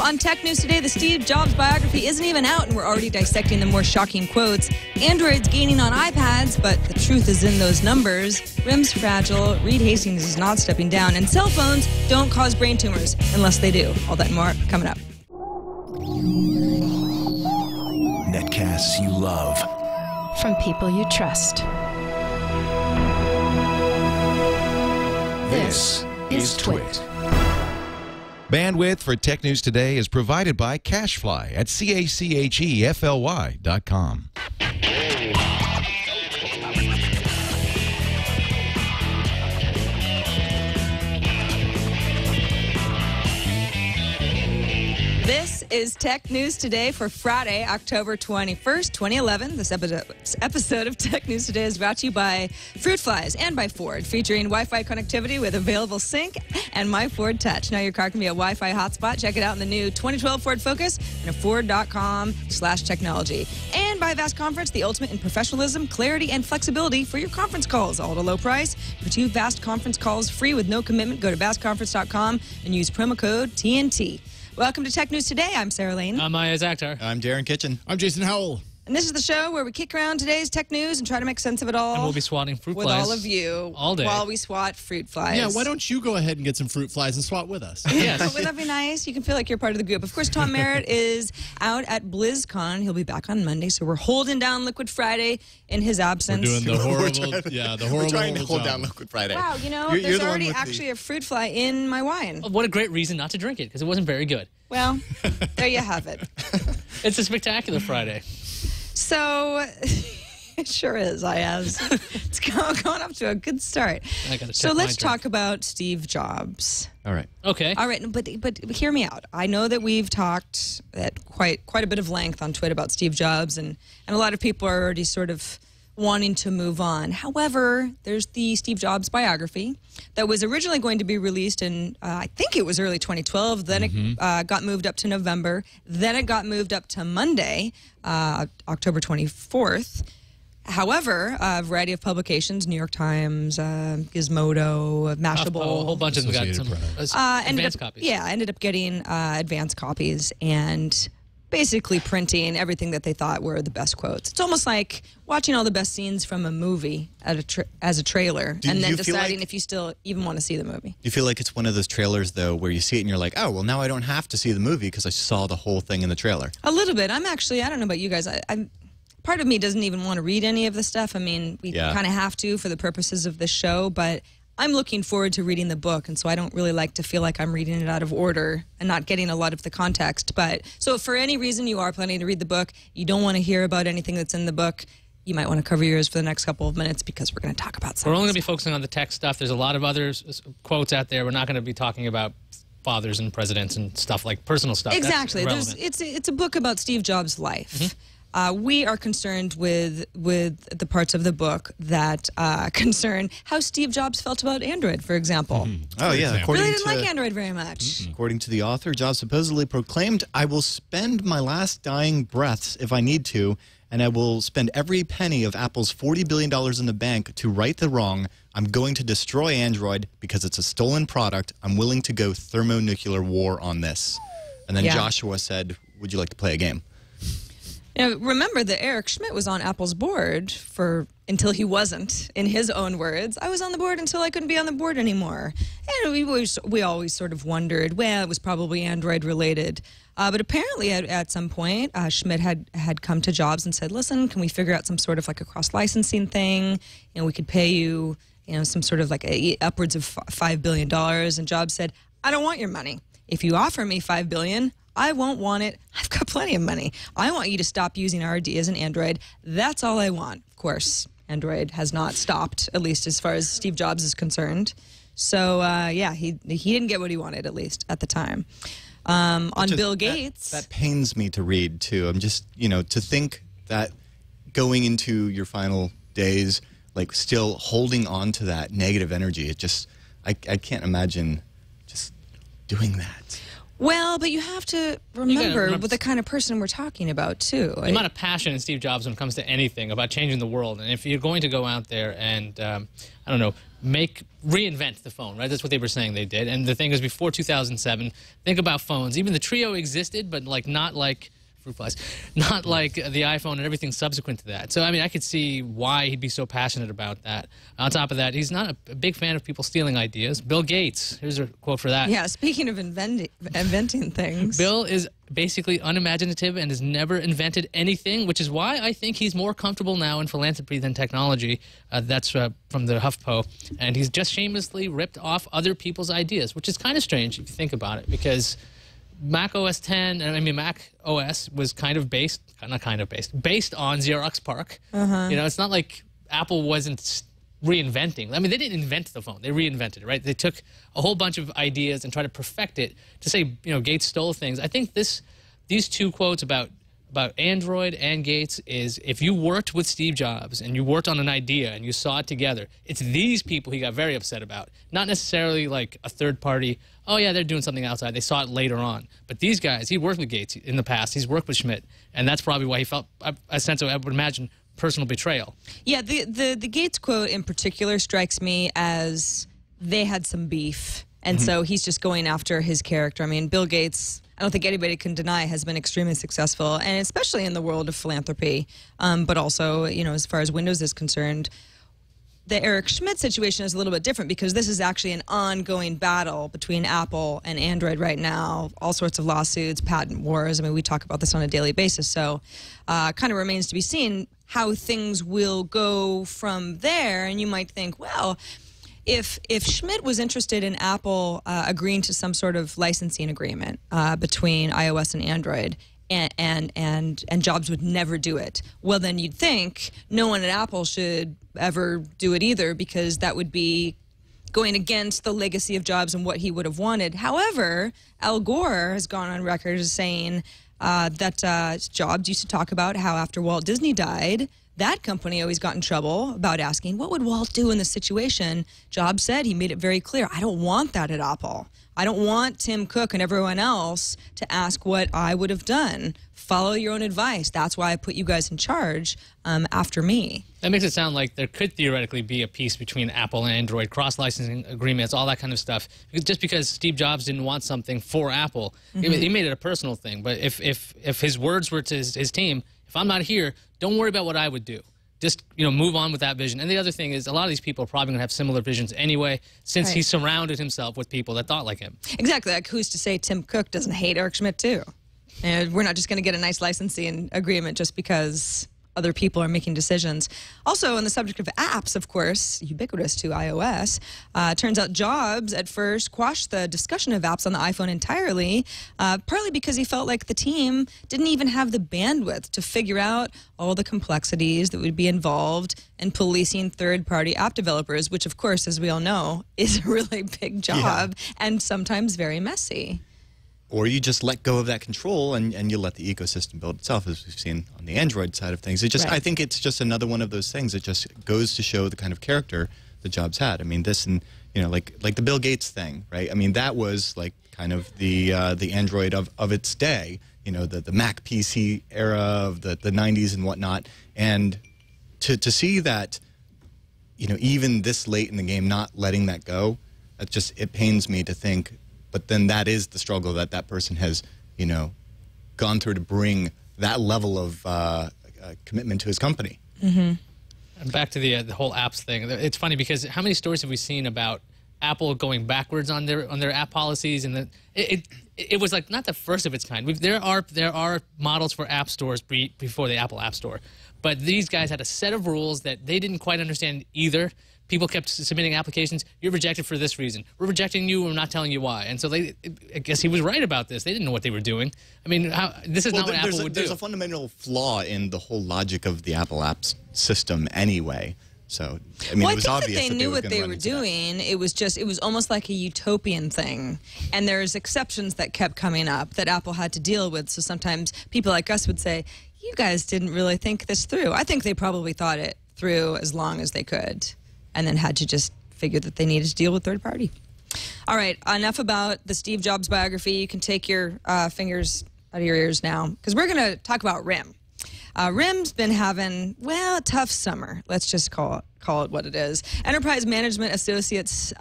On Tech News today, the Steve Jobs biography isn't even out, and we're already dissecting the more shocking quotes. Android's gaining on iPads, but the truth is in those numbers. RIM's fragile, Reed Hastings is not stepping down, and cell phones don't cause brain tumors, unless they do. All that and more coming up. Netcasts you love. From people you trust. This is TWiT. Bandwidth for Tech News Today is provided by Cachefly at CACHEFLY.com. This is Tech News Today for Friday, October 21st, 2011. This episode of Tech News Today is brought to you by Fruit Flies and by Ford, featuring Wi-Fi connectivity with available sync and My Ford Touch. Now your car can be a Wi-Fi hotspot. Check it out in the new 2012 Ford Focus and at Ford.com/technology. And by Vast Conference, the ultimate in professionalism, clarity, and flexibility for your conference calls, all at a low price. For 2 Vast Conference calls free with no commitment, go to vastconference.com and use promo code TNT. Welcome to Tech News Today. I'm Sarah Lane. I'm Iyaz Akhtar. I'm Darren Kitchen. I'm Jason Howell. And this is the show where we kick around today's tech news and try to make sense of it all. And we'll be swatting fruit with flies all of you all day while we swat fruit flies. Yeah, why don't you go ahead and get some fruit flies and swat with us? Yes. Wouldn't that be nice? You can feel like you're part of the group. Of course, Tom Merritt is out at BlizzCon. He'll be back on Monday, so we're holding down Liquid Friday in his absence. We're doing the horrible, We're trying to hold down Liquid Friday. Wow, you know, You're there's the one already with actually a fruit fly in my wine. What a great reason not to drink it, because it wasn't very good. Well, there you have it. It's a spectacular Friday. So, it sure is, Iyaz. It's going up to a good start. So let's talk about Steve Jobs. All right. Okay. All right, but hear me out. I know that we've talked at quite a bit of length on TWiT about Steve Jobs, and a lot of people are already sort of wanting to move on. However, there's the Steve Jobs biography that was originally going to be released in, I think it was early 2012. Then it got moved up to November. Then it got moved up to Monday, October 24th. However, a variety of publications, New York Times, Gizmodo, Mashable. A whole bunch of them got some advanced copies. Yeah, ended up getting advanced copies and basically printing everything that they thought were the best quotes. It's almost like watching all the best scenes from a movie as a trailer and then deciding if you still even want to see the movie. You feel like it's one of those trailers, though, where you see it and you're like, oh, well, now I don't have to see the movie because I saw the whole thing in the trailer. A little bit. I don't know about you guys. I'm part of me doesn't even want to read any of the stuff. I mean, we kind of have to for the purposes of this show, but I'm looking forward to reading the book, and so I don't really like to feel like I'm reading it out of order and not getting a lot of the context. But so if for any reason you are planning to read the book, you don't want to hear about anything that's in the book, you might want to cover your ears for the next couple of minutes because we're going to talk about something. We're only going to be focusing on the tech stuff. There's a lot of other quotes out there. We're not going to be talking about fathers and presidents and stuff like personal stuff. Exactly. It's a book about Steve Jobs' life. We are concerned with the parts of the book that concern how Steve Jobs felt about Android, for example. Oh, yeah. Really didn't like Android very much. According to the author, Jobs supposedly proclaimed, I will spend my last dying breaths if I need to, and I will spend every penny of Apple's $40 billion in the bank to right the wrong. I'm going to destroy Android because it's a stolen product. I'm willing to go thermonuclear war on this. And then Joshua said, would you like to play a game? Now, remember that Eric Schmidt was on Apple's board until he wasn't, in his own words. I was on the board until I couldn't be on the board anymore. And we always sort of wondered, well, it was probably Android related. But apparently at some point, Schmidt had come to Jobs and said, listen, can we figure out some sort of like a cross-licensing thing? You know, we could pay you, some sort of like upwards of $5 billion. And Jobs said, I don't want your money. If you offer me $5 billion, I won't want it. I've got plenty of money. I want you to stop using RD as an Android. That's all I want. Of course, Android has not stopped, at least as far as Steve Jobs is concerned. So, he didn't get what he wanted, at least at the time. On Bill Gates. That pains me to read, too. I'm just, to think that going into your final days, like still holding on to that negative energy, it just, I can't imagine just doing that. Well, but you have to remember what the kind of person we're talking about, too. The amount of passion in Steve Jobs when it comes to anything about changing the world. And if you're going to go out there and, reinvent the phone, right? That's what they were saying they did. And the thing is, before 2007, think about phones. Even the Trio existed, but not like fruit flies, not like the iPhone and everything subsequent to that. So, I mean, I could see why he'd be so passionate about that. On top of that, he's not a big fan of people stealing ideas. Bill Gates, here's a quote for that. Yeah, speaking of inventing things. Bill is basically unimaginative and has never invented anything, which is why I think he's more comfortable now in philanthropy than technology. That's from the HuffPo. And he's just shamelessly ripped off other people's ideas, which is kind of strange if you think about it, because Mac OS 10, I mean, Mac OS was based on Xerox PARC. You know, it's not like Apple wasn't reinventing. I mean, they didn't invent the phone. They reinvented it, right? They took a whole bunch of ideas and tried to perfect it. To say, you know, Gates stole things. I think these two quotes about Android and Gates is, if you worked with Steve Jobs and you worked on an idea and you saw it together, it's these people he got very upset about. Not necessarily like a third party, oh yeah, they're doing something outside, they saw it later on. But these guys, he worked with Gates in the past, he's worked with Schmidt, and that's probably why he felt a sense of, I would imagine, personal betrayal. Yeah, the Gates quote in particular strikes me as they had some beef, and so he's just going after his character. I mean, Bill Gates, I don't think anybody can deny, has been extremely successful, and especially in the world of philanthropy, but also, you know, as far as Windows is concerned. The Eric Schmidt situation is a little bit different because this is actually an ongoing battle between Apple and Android right now. All sorts of lawsuits, patent wars. I mean, we talk about this on a daily basis. So kind of remains to be seen how things will go from there. And you might think, well, if Schmidt was interested in Apple agreeing to some sort of licensing agreement between iOS and Android, and Jobs would never do it, well, then you'd think no one at Apple should ever do it either, because that would be going against the legacy of Jobs and what he would have wanted. However, Al Gore has gone on record as saying that Jobs used to talk about how after Walt Disney died, that company always got in trouble about asking, what would Walt do in this situation? Jobs said, he made it very clear, I don't want that at Apple. I don't want Tim Cook and everyone else to ask what I would have done. Follow your own advice. That's why I put you guys in charge after me. That makes it sound like there could theoretically be a peace between Apple and Android, cross-licensing agreements, all that kind of stuff. Just because Steve Jobs didn't want something for Apple, he made it a personal thing. But if his words were to his team, if I'm not here, don't worry about what I would do. Just, you know, move on with that vision. And the other thing is, a lot of these people are probably going to have similar visions anyway, since he surrounded himself with people that thought like him. Exactly. Like, who's to say Tim Cook doesn't hate Eric Schmidt too? And we're not just going to get a nice licensing agreement just because other people are making decisions. Also, on the subject of apps, of course, ubiquitous to iOS, turns out Jobs at first quashed the discussion of apps on the iPhone entirely, partly because he felt like the team didn't even have the bandwidth to figure out all the complexities that would be involved in policing third-party app developers, which, of course, as we all know, is a really big job and sometimes very messy. Or you just let go of that control and you let the ecosystem build itself, as we've seen on the Android side of things. It just, I think it's just another one of those things that just goes to show the kind of character that Jobs had. I mean, this and, you know, like the Bill Gates thing, right? I mean, that was like kind of the Android of its day, you know, the Mac PC era of the 90s and whatnot. And to see that, you know, even this late in the game, not letting that go, it pains me to think. But then that is the struggle that that person has, you know, gone through to bring that level of commitment to his company. And back to the whole apps thing. It's funny because how many stories have we seen about Apple going backwards on their app policies? And it was like not the first of its kind. There are models for app stores before the Apple App Store, but these guys had a set of rules that they didn't quite understand either. People kept submitting applications. You're rejected for this reason. We're rejecting you. We're not telling you why. And so I guess he was right about this. They didn't know what they were doing. I mean, this is not what Apple would do. There's a fundamental flaw in the whole logic of the Apple Apps system anyway. So, I mean, it was obvious that they knew what they were doing. It was almost like a utopian thing. And there's exceptions that kept coming up that Apple had to deal with. So sometimes people like us would say, you guys didn't really think this through. I think they probably thought it through as long as they could, and then had to just figure that they needed to deal with third party. All right, enough about the Steve Jobs biography. You can take your fingers out of your ears now, because we're going to talk about RIM. RIM's been having, well, a tough summer. Let's just call call it what it is. Enterprise Management Associates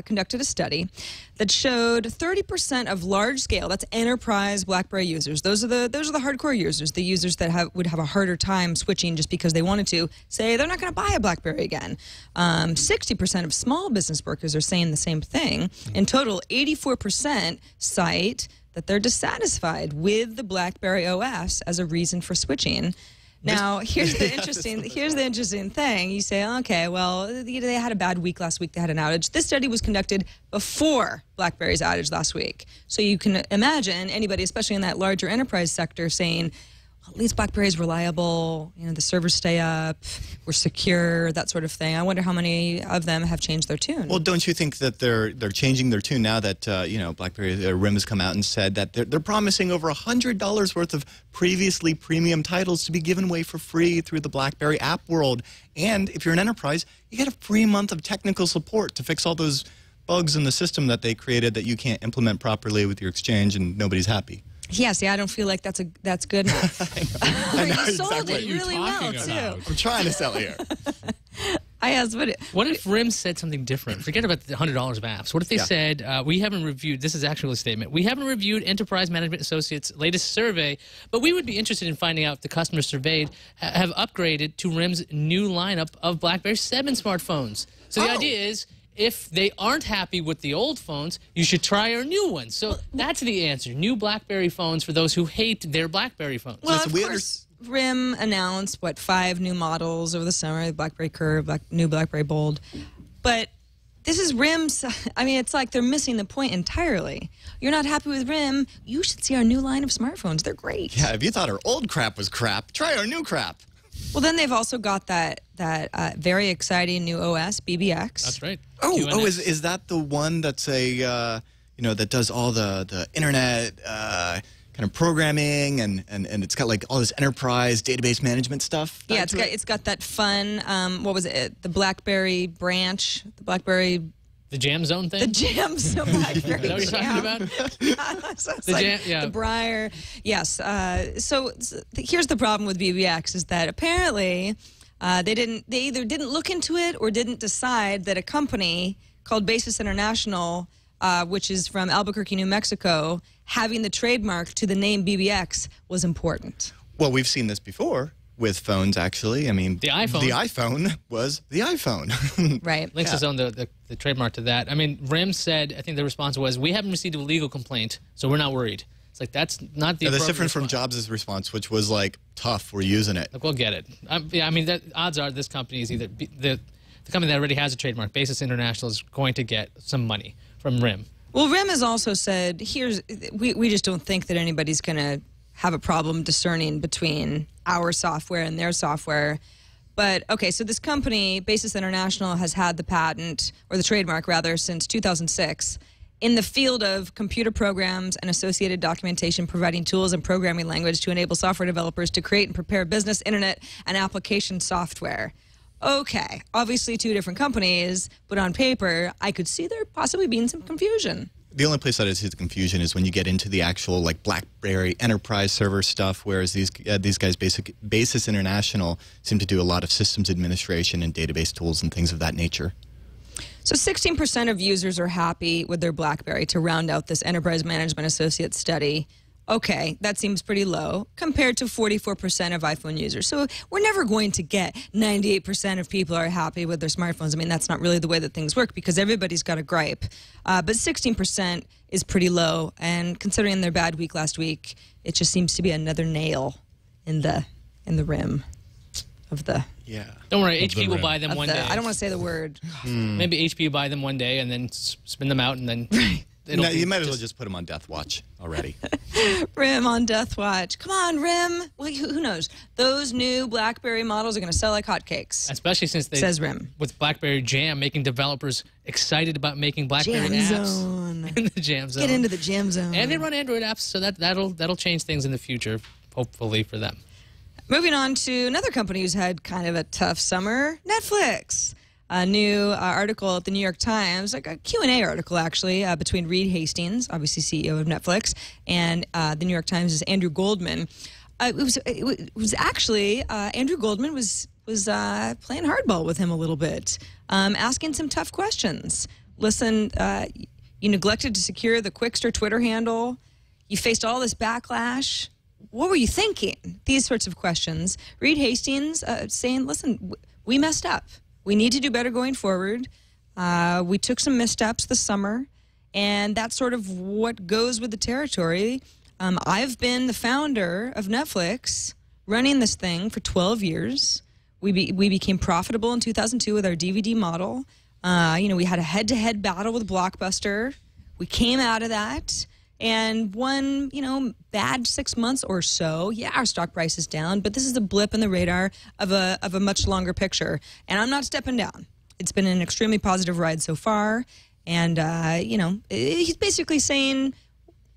conducted a study that showed 30% of large-scale, that's enterprise BlackBerry users. Those are the hardcore users, the users that would have a harder time switching just because they wanted to, say they're not going to buy a BlackBerry again. 60% of small business workers are saying the same thing. In total, 84% cite that they're dissatisfied with the BlackBerry OS as a reason for switching. Now, here's the interesting thing. You say, okay, well, they had a bad week last week. They had an outage. This study was conducted before BlackBerry's outage last week. So you can imagine anybody, especially in that larger enterprise sector, saying, well, at least BlackBerry is reliable. You know, the servers stay up. We're secure. That sort of thing. I wonder how many of them have changed their tune. Well, don't you think that they're changing their tune now that BlackBerry RIM has come out and said that they're promising over $100 worth of previously premium titles to be given away for free through the BlackBerry app world, and if you're an enterprise, you get a free month of technical support to fix all those bugs in the system that they created that you can't implement properly with your exchange, and nobody's happy. Yeah, see, I don't feel like that's good enough. I know You sold exactly it really well, too. I'm trying to sell here. Iyaz, what if RIM said something different? Forget about the $100 of apps. What if they said, we haven't reviewed, this is actually a statement, we haven't reviewed Enterprise Management Associates' latest survey, but we would be interested in finding out if the customers surveyed have upgraded to RIM's new lineup of BlackBerry 7 smartphones. So the idea is, if they aren't happy with the old phones, you should try our new ones. So that's the answer. New BlackBerry phones for those who hate their BlackBerry phones. Well, of course, RIM announced, 5 new models over the summer, the BlackBerry Curve, new BlackBerry Bold. But this is RIM's, I mean, it's like they're missing the point entirely. You're not happy with RIM, you should see our new line of smartphones. They're great. Yeah, if you thought our old crap was crap, try our new crap. Well, then they've also got that very exciting new OS, BBX. That's right. Is that the one that's that does all the internet kind of programming and it's got like all this enterprise database management stuff? Yeah, it's got that fun, what was it, the BlackBerry branch, the Jam Zone thing? The Jam Zone BlackBerry. Is that what you're talking about? The Briar. Yes. So here's the problem with BBX is that apparently they either didn't look into it or didn't decide that a company called Basis International, which is from Albuquerque, New Mexico, having the trademark to the name BBX was important. Well, we've seen this before. With phones, actually. I mean, the iPhone was the iPhone. Right. Linksys owned the trademark to that. I mean, RIM said, I think the response was, we haven't received a legal complaint, so we're not worried. It's like, that's not the That's different from Jobs' response, which was like, tough, we're using it. Like, we'll get it. I mean, odds are this company is either, the company that already has a trademark, Basis International, is going to get some money from RIM. Well, RIM has also said, we just don't think that anybody's going to have a problem discerning between our software and their software. But, okay, so this company, Basis International, has had the patent, or the trademark, rather, since 2006 in the field of computer programs and associated documentation, providing tools and programming language to enable software developers to create and prepare business, internet, and application software. Okay, obviously 2 different companies, but on paper, I could see there possibly being some confusion. The only place that I see the confusion is when you get into the actual like BlackBerry enterprise server stuff, whereas these guys, Basis International, seem to do a lot of systems administration and database tools and things of that nature. So 16% of users are happy with their BlackBerry to round out this Enterprise Management Associates study. Okay, that seems pretty low compared to 44% of iPhone users. So we're never going to get 98% of people are happy with their smartphones. I mean, that's not really the way that things work because everybody's got a gripe. But 16% is pretty low, and considering their bad week last week, it just seems to be another nail in the rim of the. Yeah. Don't worry, HP will buy them one day. I don't want to say the word. Maybe HP will buy them one day and then spin them out and then. No, you might as well just put them on death watch already. RIM on death watch. Come on, RIM. Well, who knows? Those new BlackBerry models are going to sell like hotcakes. Especially since they says RIM with BlackBerry Jam, making developers excited about making BlackBerry Jam apps Zone. in the Jam Zone. Get into the Jam Zone. And they run Android apps, so that'll change things in the future, hopefully for them. Moving on to another company who's had kind of a tough summer, Netflix. A new article at the New York Times, like a Q&A article actually, between Reed Hastings, obviously CEO of Netflix, and the New York Times' Andrew Goldman. It was actually, Andrew Goldman was was playing hardball with him a little bit, asking some tough questions. Listen, you neglected to secure the Quickster Twitter handle. You faced all this backlash. What were you thinking? These sorts of questions. Reed Hastings saying, listen, we messed up. We need to do better going forward. We took some missteps this summer, and that's sort of what goes with the territory. I've been the founder of Netflix, running this thing for 12 years. We became profitable in 2002 with our DVD model. We had a head-to-head battle with Blockbuster. We came out of that. And one, bad 6 months or so, yeah, our stock price is down, but this is a blip in the radar of a much longer picture. And I'm not stepping down. It's been an extremely positive ride so far. And, he's basically saying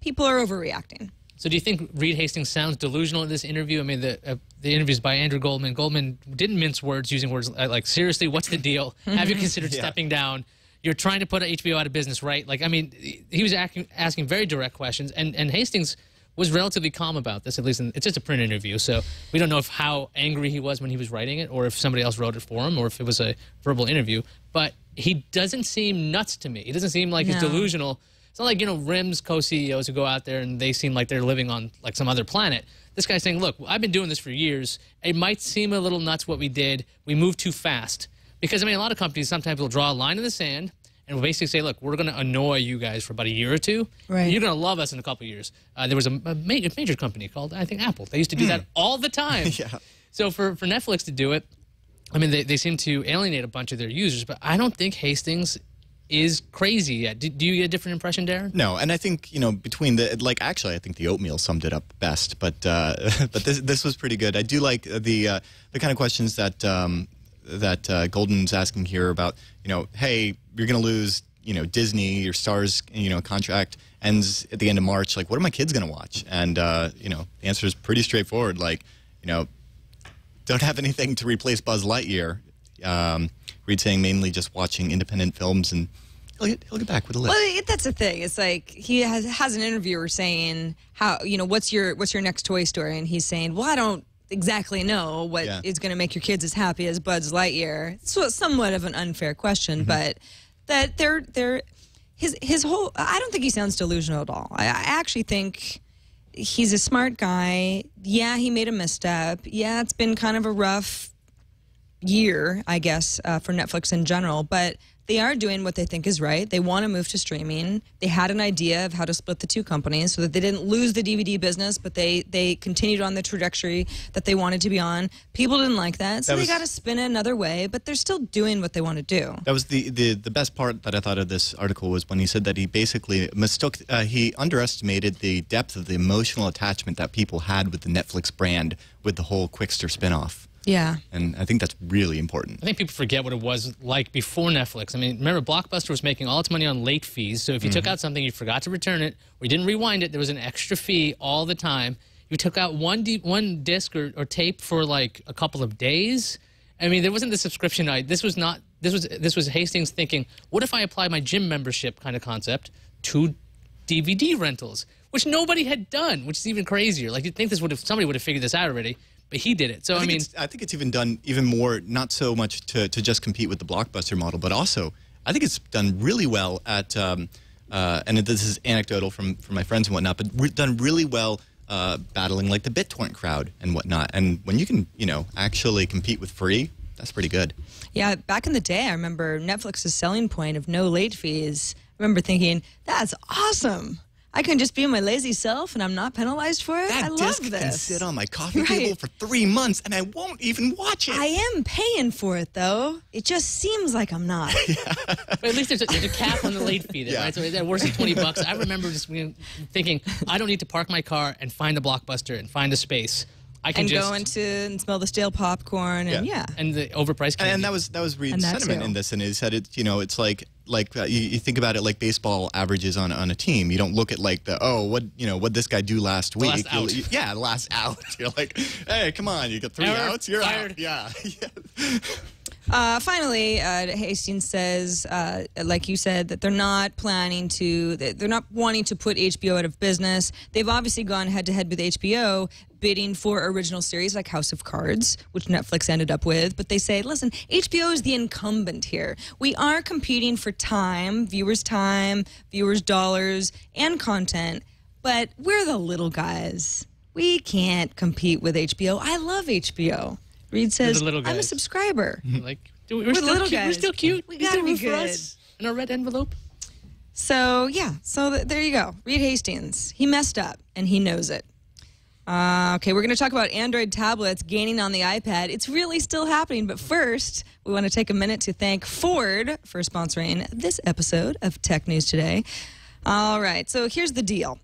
people are overreacting. So do you think Reed Hastings sounds delusional in this interview? I mean, the interview's by Andrew Goldman. Goldman didn't mince words, using words like, seriously, what's the deal? Have you considered stepping down? You're trying to put HBO out of business, right? Like, I mean, he was asking very direct questions, and Hastings was relatively calm about this, at least it's just a print interview, so we don't know how angry he was when he was writing it, or if somebody else wrote it for him, or if it was a verbal interview. But he doesn't seem nuts to me. He doesn't seem like he's delusional. It's not like, RIM's co-CEOs who go out there and they seem like they're living on like some other planet. This guy's saying, look, I've been doing this for years. It might seem a little nuts what we did. We moved too fast. Because, I mean, a lot of companies sometimes will draw a line in the sand and will basically say, look, we're going to annoy you guys for about a year or two. Right. You're going to love us in a couple of years. There was a major company called, I think, Apple. They used to do that all the time. So for Netflix to do it, I mean, they seem to alienate a bunch of their users, but I don't think Hastings is crazy yet. Do you get a different impression, Darren? No, and I think, between actually, I think the oatmeal summed it up best, but this was pretty good. I do like the kind of questions that Golden's asking here about, hey, you're going to lose, Disney, your Star's, contract ends at the end of March. Like, what are my kids going to watch? And, the answer is pretty straightforward. Like, don't have anything to replace Buzz Lightyear. Reed saying mainly just watching independent films, and he'll get back with a list. Well, that's the thing. It's like he has an interviewer saying, how, what's your next Toy Story? And he's saying, well, I don't exactly know what is going to make your kids as happy as Buzz Lightyear. So it's somewhat of an unfair question, but that his whole, I don't think he sounds delusional at all. I actually think he's a smart guy. Yeah, he made a misstep. Yeah, it's been kind of a rough year, I guess, for Netflix in general, but they are doing what they think is right. They want to move to streaming. They had an idea of how to split the two companies so that they didn't lose the DVD business, but they continued on the trajectory that they wanted to be on. People didn't like that, so they got to spin it another way, but they're still doing what they want to do. That was the best part that I thought of this article was when he said that he basically mistook, he underestimated the depth of the emotional attachment that people had with the Netflix brand with the whole Quickster spinoff. Yeah. And I think that's really important. I think people forget what it was like before Netflix. I mean, remember, Blockbuster was making all its money on late fees, so if you took out something, you forgot to return it, or you didn't rewind it, there was an extra fee all the time. You took out one disc or tape for like a couple of days. I mean, there wasn't the subscription. This was Hastings thinking, what if I apply my gym membership kind of concept to DVD rentals, which nobody had done, which is even crazier. Like, you'd think somebody would have figured this out already. But he did it. So I think it's even done even more, not so much to just compete with the Blockbuster model, but also I think it's done really well at, and this is anecdotal from my friends and whatnot, but done really well battling like the BitTorrent crowd and whatnot. And when you can, actually compete with free, that's pretty good. Yeah, back in the day, I remember Netflix's selling point of no late fees. I remember thinking, that's awesome. I can just be my lazy self, and I'm not penalized for it. I love this. That disc can sit on my coffee table for 3 months, and I won't even watch it. I am paying for it, though. It just seems like I'm not. But at least there's a cap on the late fee there, right? So that worse than $20. I remember just thinking, I don't need to park my car and find a Blockbuster and find a space. I can just go into and smell the stale popcorn and and the overpriced candy. And that was Reed's sentiment in this, and he said it's like you think about it like baseball averages on a team. You don't look at like what this guy do last week. Last out. The last out. You're like, hey, come on, you got 3 outs, you're fired. out. Yeah. Finally, Hastings says, like you said, that they're not wanting to put HBO out of business. They've obviously gone head-to-head with HBO, bidding for original series like House of Cards, which Netflix ended up with. But they say, listen, HBO is the incumbent here. We are competing for time, viewers' dollars, and content, but we're the little guys. We can't compete with HBO. I love HBO. Reed says, I'm a subscriber. Like, we're still cute. We gotta be good. In a red envelope. So, yeah. So there you go. Reed Hastings. He messed up, and he knows it. Okay, we're going to talk about Android tablets gaining on the iPad. It's really still happening, but first, we want to take a minute to thank Ford for sponsoring this episode of Tech News Today. All right, so here's the deal.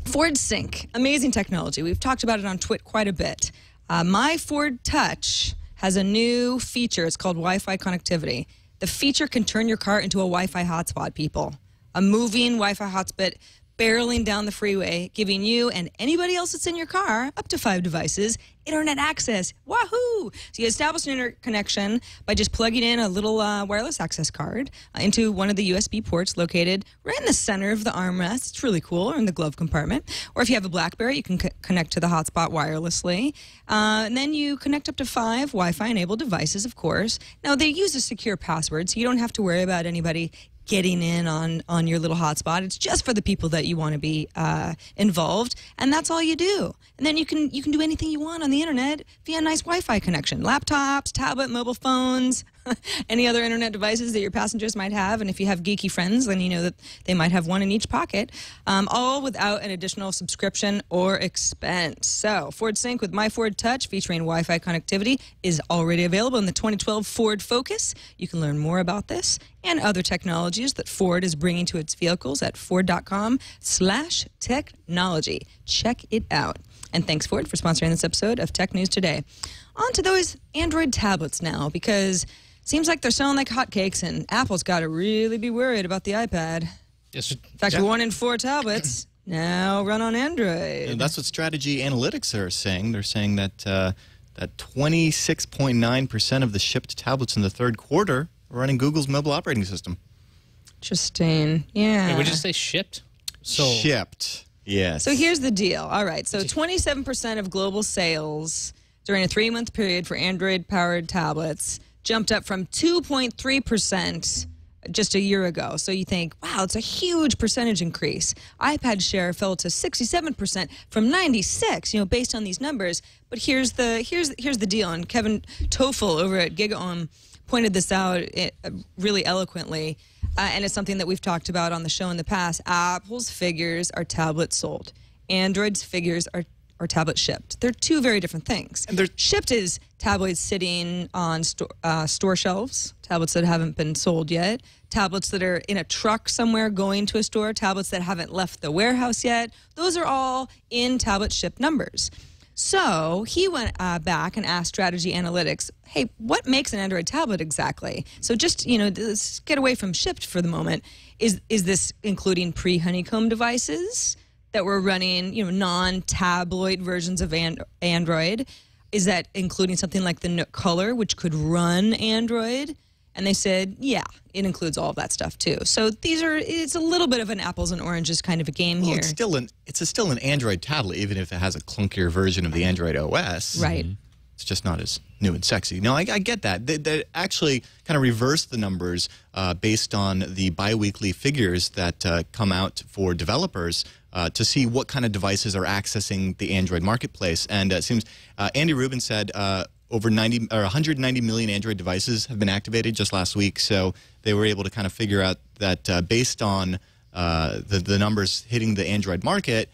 Ford Sync, amazing technology. We've talked about it on TWiT quite a bit. My Ford Touch has a new feature. It's called Wi-Fi connectivity. The feature can turn your car into a Wi-Fi hotspot, people. A moving Wi-Fi hotspot barreling down the freeway, giving you and anybody else that's in your car, up to 5 devices, internet access. Wahoo! So you establish an internet connection by just plugging in a little wireless access card into one of the USB ports located right in the center of the armrest. It's really cool, or in the glove compartment. Or if you have a BlackBerry, you can connect to the hotspot wirelessly. And then you connect up to 5 Wi-Fi-enabled devices, of course. Now, they use a secure password, so you don't have to worry about anybody getting in on your little hotspot. It's just for the people that you want to be involved, and that's all you do. And then you can do anything you want on the internet via a nice Wi-Fi connection. Laptops, tablet, mobile phones, any other internet devices that your passengers might have. And if you have geeky friends, then you know that they might have one in each pocket, all without an additional subscription or expense. So Ford Sync with My Ford Touch featuring Wi-Fi connectivity is already available in the 2012 Ford Focus. You can learn more about this and other technologies that Ford is bringing to its vehicles at ford.com/technology. Check it out. And thanks, Ford, for sponsoring this episode of Tech News Today. On to those Android tablets now, because it seems like they're selling like hotcakes, and Apple's got to really be worried about the iPad. Yes. In fact, 1 in 4 tablets now run on Android. And that's what Strategy Analytics are saying. They're saying that that 26.9% of the shipped tablets in the third quarter are running Google's mobile operating system. Interesting. Yeah. Wait, would you say shipped? Shipped. Yes. So here's the deal. All right. So 27% of global sales during a 3-month period for Android-powered tablets jumped up from 2.3% just a year ago. So you think, wow, it's a huge percentage increase. iPad share fell to 67% from 96%, based on these numbers. But here's the deal. And Kevin Toffel over at GigaOM pointed this out really eloquently, and it's something that we've talked about on the show in the past. Apple's figures are tablet sold. Android's figures are tablet shipped. They're two very different things. And they're shipped is tablets sitting on store shelves, tablets that haven't been sold yet, tablets that are in a truck somewhere going to a store, tablets that haven't left the warehouse yet. Those are all in tablet shipped numbers. So he went back and asked Strategy Analytics, hey, what makes an Android tablet exactly? So just, let's get away from shipped for the moment. Is this including pre-honeycomb devices that were running, non-tabloid versions of Android? Is that including something like the Nook Color, which could run Android? And they said, yeah, it includes all of that stuff too. So it's a little bit of an apples and oranges kind of a game here. It's still an Android tablet, even if it has a clunkier version of the Android OS. Right. It's just not as new and sexy. No, I get that. They actually kind of reversed the numbers based on the biweekly figures that come out for developers to see what kind of devices are accessing the Android marketplace. And it seems Andy Rubin said over 190 million Android devices have been activated just last week. So they were able to kind of figure out that based on the numbers hitting the Android market,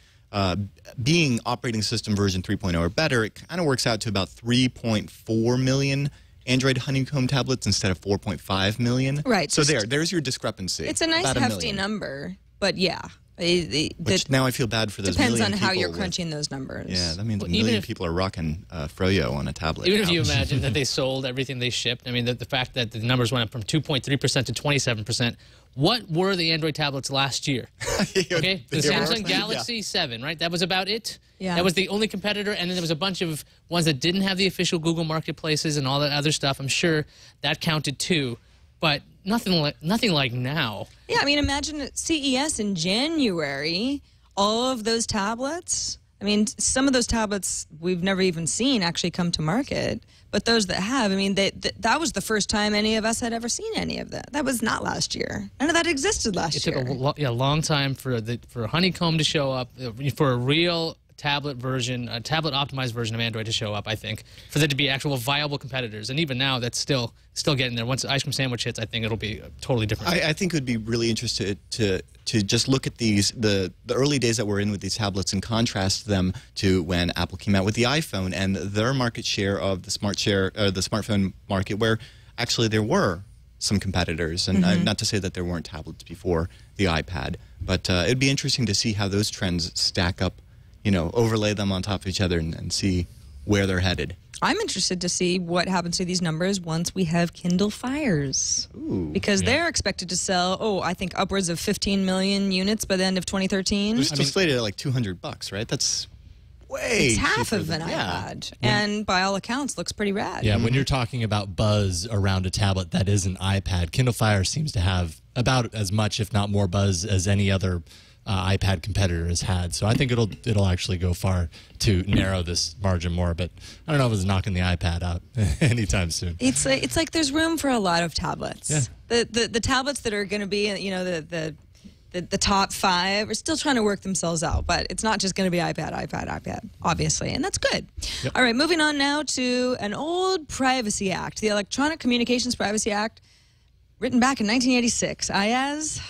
being operating system version 3.0 or better, it kind of works out to about 3.4 million Android honeycomb tablets instead of 4.5 million. Right. So there's your discrepancy. It's a nice hefty number, but yeah. Which now I feel bad for those depends million on how people you're with- crunching those numbers. Yeah, that means Well, a million people are rocking Froyo on a tablet. Even if now. you imagine that they sold everything they shipped, I mean, the fact that the numbers went up from 2.3% to 27%. What were the Android tablets last year? Okay, the Samsung Galaxy 7, right? That was about it. Yeah. That was the only competitor, and then there was a bunch of ones that didn't have the official Google marketplaces and all that other stuff. I'm sure that counted too, but nothing like now. Yeah, I mean, imagine at CES in January, all of those tablets. I mean, some of those tablets we've never even seen actually come to market, but those that have, I mean, that was the first time any of us had ever seen any of that. That was not last year. None of that existed last year. It took a long time for Honeycomb to show up, for a real tablet version, a tablet optimized version of Android to show up, I think, for there to be actual viable competitors. And even now, that's still getting there. Once Ice Cream Sandwich hits, I think it'll be totally different. I think it would be really interesting to just look at the early days that we're in with these tablets and contrast them to when Apple came out with the iPhone and their market share of the smartphone market, where actually there were some competitors. And not to say that there weren't tablets before the iPad, but it'd be interesting to see how those trends stack up. You know, overlay them on top of each other and see where they're headed. I'm interested to see what happens to these numbers once we have Kindle Fires. Ooh, because they're expected to sell, I think upwards of 15 million units by the end of 2013. They're still slated at like $200, right? That's way It's half cheaper of an than- iPad. And by all accounts, looks pretty rad. Yeah, when you're talking about buzz around a tablet that is an iPad, Kindle Fire seems to have about as much, if not more, buzz as any other iPad competitor has had. So I think it'll actually go far to narrow this margin more. But I don't know if it's knocking the iPad out anytime soon. It's like there's room for a lot of tablets. Yeah. The tablets that are going to be, you know, the top 5 are still trying to work themselves out, but it's not just going to be iPad, obviously, and that's good. Yep. All right, moving on now to an old Privacy Act, the Electronic Communications Privacy Act, written back in 1986. Iyaz,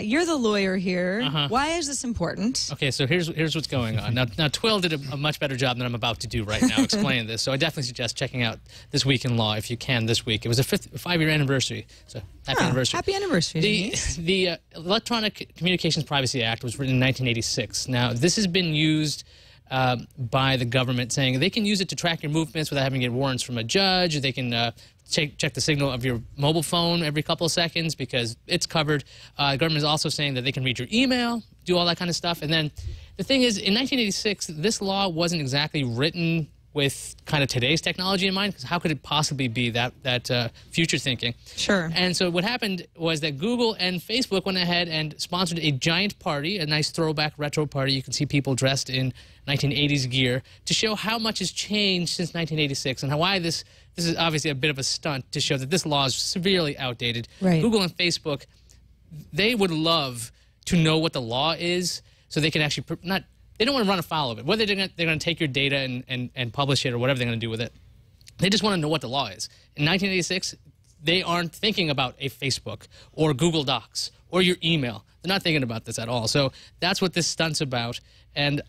you're the lawyer here. Why is this important? Okay, so here's what's going on. Now Twill did a much better job than I'm about to do right now explaining this. So I definitely suggest checking out This Week in Law if you can this week. It was a 5-year anniversy, so happy anniversary. Happy anniversary. Denise. The Electronic Communications Privacy Act was written in 1986. Now this has been used by the government, saying they can use it to track your movements without having to get warrants from a judge. They can check the signal of your mobile phone every couple of seconds because it's covered. The government is also saying that they can read your email, do all that kind of stuff. And then the thing is, in 1986, this law wasn't exactly written with kind of today's technology in mind, because how could it possibly be that future thinking? Sure. And so what happened was that Google and Facebook went ahead and sponsored a giant party, a nice throwback retro party. You can see people dressed in 1980s gear to show how much has changed since 1986 and why this is obviously a bit of a stunt to show that this law is severely outdated. Right. Google and Facebook, they would love to know what the law is so they can actually they don't want to run afoul of it. Whether they're going to take your data and publish it or whatever they're going to do with it, they just want to know what the law is. In 1986, they aren't thinking about a Facebook or Google Docs or your email. They're not thinking about this at all. So that's what this stunt's about. And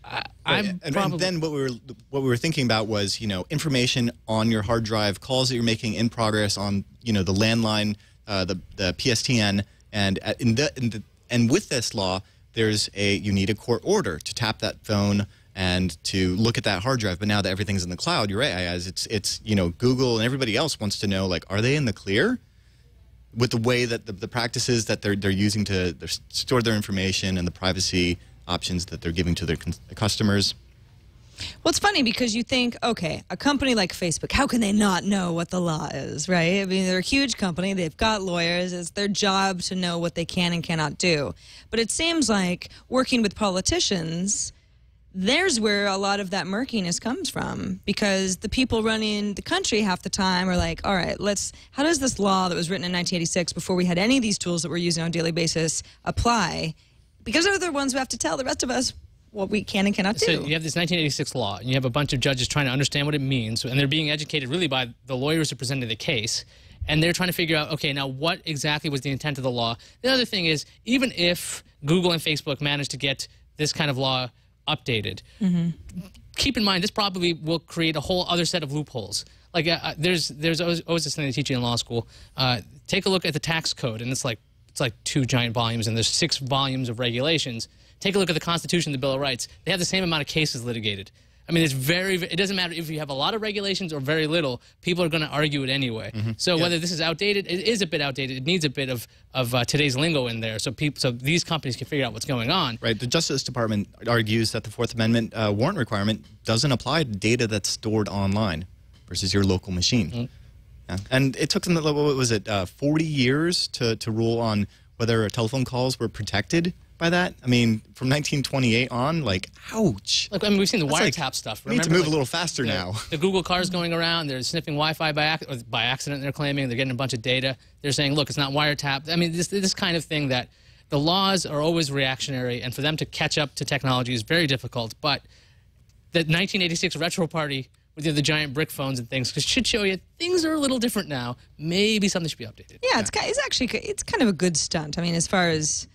And then what we were thinking about was, you know, information on your hard drive, calls that you're making in progress on, you know, the landline, the PSTN, and with this law, you need a court order to tap that phone and to look at that hard drive. But now that everything's in the cloud, you're right, Iyaz, it's you know, Google and everybody else wants to know, like, are they in the clear with the way that the practices that they're using to store their information and the privacy options that they're giving to their customers. Well, it's funny because you think, okay, a company like Facebook, how can they not know what the law is, right? I mean, they're a huge company. They've got lawyers. It's their job to know what they can and cannot do. But it seems like working with politicians, there's where a lot of that murkiness comes from, because the people running the country half the time are like, all right, how does this law that was written in 1986 before we had any of these tools that we're using on a daily basis apply? Because they're the ones who have to tell the rest of us what we can and cannot do. So you have this 1986 law, and you have a bunch of judges trying to understand what it means, and they're being educated really by the lawyers who presented the case, and they're trying to figure out, okay, now what exactly was the intent of the law? The other thing is, even if Google and Facebook managed to get this kind of law updated, keep in mind this probably will create a whole other set of loopholes. Like there's always this thing they teach you in law school. Take a look at the tax code, and it's like it's like 2 giant volumes, and there's 6 volumes of regulations. Take a look at the Constitution, the Bill of Rights. They have the same amount of cases litigated. I mean, it doesn't matter if you have a lot of regulations or very little, people are going to argue it anyway. So whether this is outdated, it is a bit outdated. It needs a bit of today's lingo in there so these companies can figure out what's going on. Right. The Justice Department argues that the Fourth Amendment warrant requirement doesn't apply to data that's stored online versus your local machine. Yeah. And it took them, what was it, 40 years to rule on whether telephone calls were protected by that. I mean, from 1928 on, like, ouch. Look, I mean, we've seen the wiretap like, stuff. We need to move a little faster now. The Google cars going around, they're sniffing Wi-Fi by accident, they're claiming. They're getting a bunch of data. They're saying, look, it's not wiretap. I mean, this kind of thing that the laws are always reactionary, and for them to catch up to technology is very difficult. But the 1986 retro party with the giant brick phones and things should show you things are a little different now. Maybe something should be updated. Yeah, it's kind of a good stunt. I mean, as far as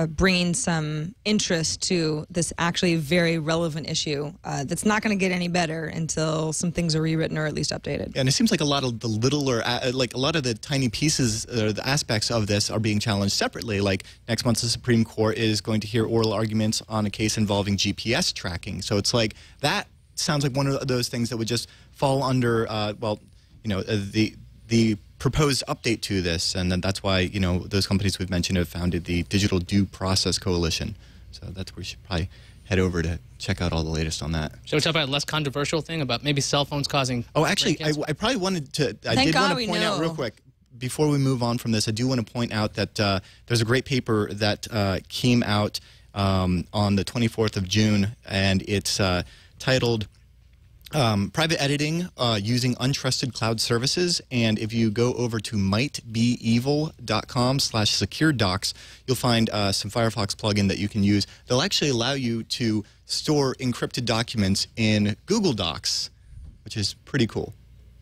bringing some interest to this actually very relevant issue that's not going to get any better until some things are rewritten or at least updated. Yeah, and it seems like a lot of the littler, like a lot of the tiny pieces or the aspects of this are being challenged separately. Like next month, the Supreme Court is going to hear oral arguments on a case involving GPS tracking. So it's like that sounds like one of those things that would just fall under, well, you know, the proposed update to this, and then that's why, you know, those companies we've mentioned have founded the Digital Due Process Coalition. So that's where you should probably head over to check out all the latest on that. Shall we talk about a less controversial thing about maybe cell phones causing... Oh, actually, I probably wanted to... I did want to point out real quick, before we move on from this, I do want to point out that there's a great paper that came out on the 24th of June, and it's titled... private editing using untrusted cloud services. And if you go over to mightbeevil.com/securedocs, you'll find some Firefox plugin that you can use. They'll actually allow you to store encrypted documents in Google Docs, which is pretty cool.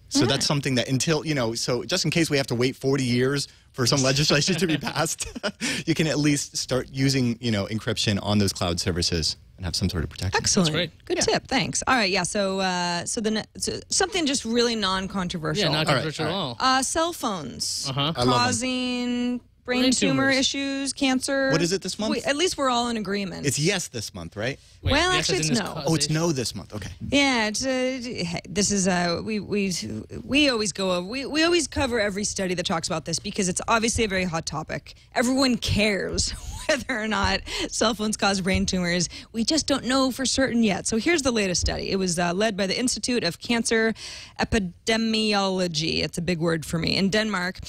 So that's something that until, you know, so just in case we have to wait 40 years for some legislation to be passed, you can at least start using, you know, encryption on those cloud services and have some sort of protection. Excellent. That's great. Good tip. Thanks. All right. Yeah. So, so something just really non-controversial. Yeah, not controversial at all. Cell phones I love causing brain tumor issues, cancer. What is it this month? At least we're all in agreement. It's yes this month, right? Wait, well, yes, actually, as it's in no. this Oh, it's no this month. Okay. Yeah, it's, this is we always go over, we always cover every study that talks about this because it's obviously a very hot topic. Everyone cares whether or not cell phones cause brain tumors. We just don't know for certain yet. So here's the latest study. It was led by the Institute of Cancer Epidemiology. It's a big word for me. In Denmark.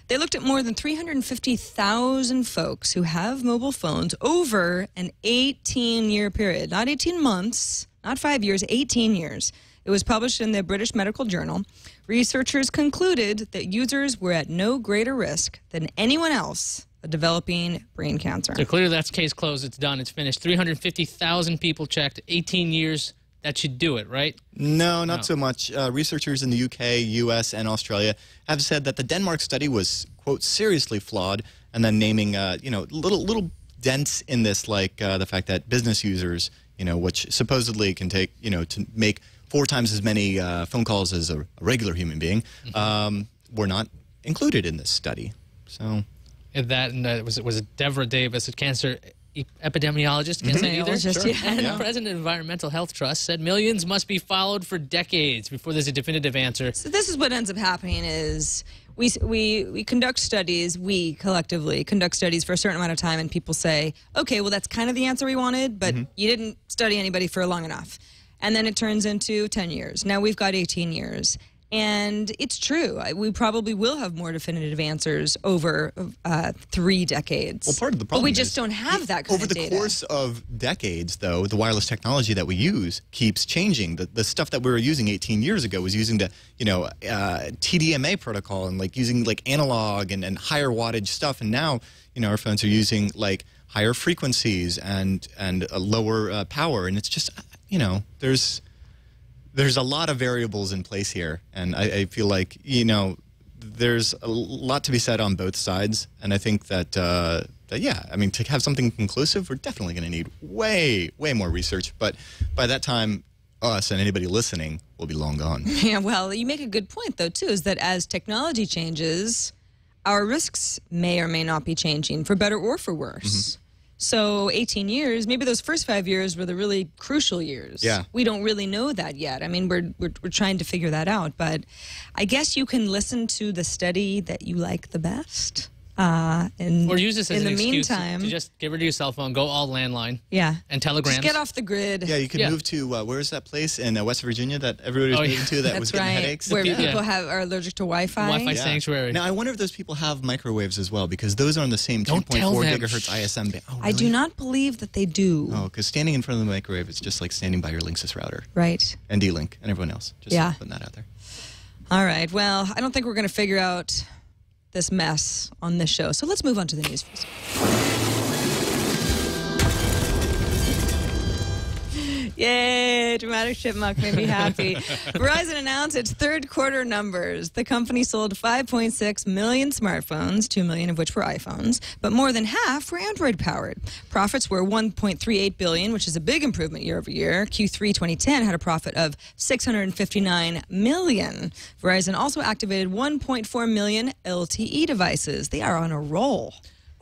They looked at more than 350,000 folks who have mobile phones over an 18-year period. Not 18 months, not 5 years, 18 years. It was published in the British Medical Journal. Researchers concluded that users were at no greater risk than anyone else of developing brain cancer. So clearly that's case closed. It's done. It's finished. 350,000 people checked. 18 years. That should do it, right? No, not so much. Researchers in the UK, US, and Australia have said that the Denmark study was, quote, seriously flawed, and then naming, you know, little dents in this, like the fact that business users, you know, which supposedly can take, you know, to make 4 times as many phone calls as a regular human being, were not included in this study. So, and it was Deborah Davis at Cancer epidemiologist, can't say either. Sure. Yeah. And the president of Environmental Health Trust said millions must be followed for decades before there's a definitive answer. So this is what ends up happening is we conduct studies, we collectively conduct studies for a certain amount of time, and people say, okay, well, that's kind of the answer we wanted, but you didn't study anybody for long enough. And then it turns into 10 years. Now we've got 18 years. And it's true. We probably will have more definitive answers over 3 decades. Well, part of the problem but we just don't have that kind of data. Over the course of decades, though, the wireless technology that we use keeps changing. The stuff that we were using 18 years ago was using the, you know, TDMA protocol and like using like analog and higher wattage stuff. And now, you know, our phones are using like higher frequencies and a lower power. And it's just, you know, there's a lot of variables in place here, and I feel like, you know, there's a lot to be said on both sides, and I think that, yeah, I mean, to have something conclusive, we're definitely going to need way more research, but by that time, us and anybody listening will be long gone. Yeah, well, you make a good point, though, too, is that as technology changes, our risks may or may not be changing for better or for worse. So 18 years, maybe those first 5 years were the really crucial years. Yeah. We don't really know that yet. I mean, we're trying to figure that out. But I guess you can listen to the study that you like the best. Or use this as in an the excuse meantime, to just get rid of your cell phone, go all landline. Yeah. And telegrams. Just get off the grid. Yeah, you could move to, where's that place in West Virginia that everybody was moving to that was getting headaches? Where people are allergic to Wi-Fi. Wi-Fi sanctuary. Now, I wonder if those people have microwaves as well, because those are on the same 2.4 gigahertz ISM band. Oh, really? I do not believe that they do. Oh, because standing in front of the microwave is just like standing by your Linksys router. Right. And D-Link and everyone else. Just putting that out there. All right. Well, I don't think we're going to figure out this mess on this show. So let's move on to the news first. Yay, dramatic chipmunk made me happy. Verizon announced its third quarter numbers. The company sold 5.6 million smartphones, 2 million of which were iPhones, but more than half were Android-powered. Profits were $1.38 billion, which is a big improvement year over year. Q3 2010 had a profit of $659 million. Verizon also activated 1.4 million LTE devices. They are on a roll.